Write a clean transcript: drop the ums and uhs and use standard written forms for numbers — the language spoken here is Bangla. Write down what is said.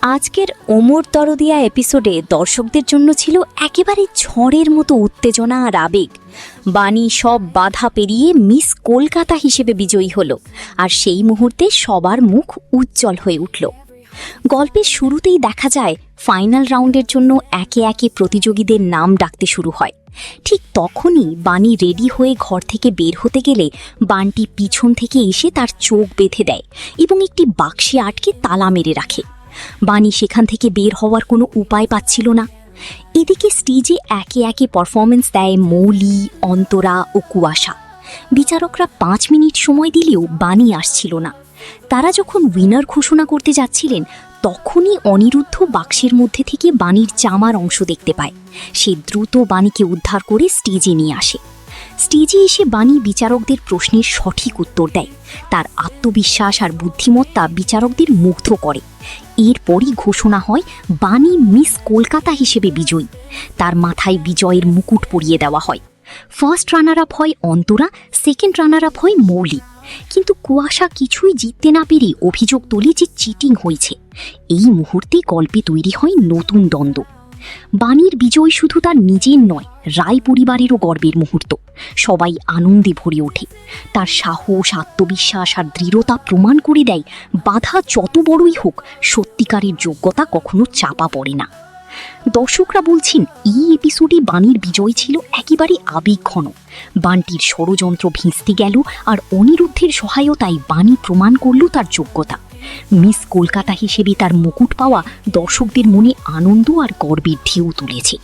আজকের ওমর দরদিয়া এপিসোডে দর্শকদের জন্য ছিল একেবারে ঝড়ের মতো উত্তেজনা আর আবেগ। বাণী সব বাধা পেরিয়ে মিস কলকাতা হিসেবে বিজয়ী হলো, আর সেই মুহূর্তে সবার মুখ উজ্জ্বল হয়ে উঠল। গল্পের শুরুতেই দেখা যায় ফাইনাল রাউন্ডের জন্য একে একে প্রতিযোগীদের নাম ডাকতে শুরু হয়। ঠিক তখনই বাণী রেডি হয়ে ঘর থেকে বের হতে গেলে বানটি পিছন থেকে এসে তার চোখ বেঁধে দেয় এবং একটি বাক্সে আটকে তালা মেরে রাখে। বাণী সেখান থেকে বের হওয়ার কোনো উপায় পাচ্ছিল না। এদিকে স্টেজে একে একে পারফরমেন্স দেয় মৌলি, অন্তরা ও কুয়াশা। বিচারকরা 5 মিনিট সময় দিলেও বাণী আসছিল না। তারা যখন উইনার ঘোষণা করতে যাচ্ছিলেন, তখনই অনিরুদ্ধ বাক্সের মধ্যে থেকে বাণীর জামার অংশ দেখতে পায়। সে দ্রুত বাণীকে উদ্ধার করে স্টেজে নিয়ে আসে। স্টেজে এসে বাণী বিচারকদের প্রশ্নের সঠিক উত্তর দেয়। তার আত্মবিশ্বাস আর বুদ্ধিমত্তা বিচারকদের মুগ্ধ করে। এরপরই ঘোষণা হয় বাণী মিস কলকাতা হিসেবে বিজয়ী। তার মাথায় বিজয়ের মুকুট পরিয়ে দেওয়া হয়। ফার্স্ট রানার আপ হয় অন্তরা, সেকেন্ড রানার আপ হয় মৌলি। কিন্তু কুয়াশা কিছুই জিততে না পেরে অভিযোগ তোলে যে চিটিং হয়েছে। এই মুহূর্তে গল্পে তৈরি হয় নতুন দ্বন্দ্ব। বাণীর বিজয় শুধু তার নিজের নয়, রায় পরিবারেরও গর্বের মুহূর্ত। সবাই আনন্দে ভরে ওঠে। তার সাহস, আত্মবিশ্বাস আর দৃঢ়তা প্রমাণ করে দেয় বাধা যত বড়ই হোক, সত্যিকারের যোগ্যতা কখনো চাপা পড়ে না। দর্শকরা বলছেন এই এপিসোডে বাণীর বিজয় ছিল একেবারে আবেগঘন। বানটির ষড়যন্ত্র ভেস্তে গেল, আর অনিরুদ্ধের সহায়তায় বাণী প্রমাণ করল তার যোগ্যতা। মিস কলকাতা হিসেবে তার মুকুট পাওয়া দর্শকদের মনে আনন্দ আর গর্বের ঢেউ তুলেছে।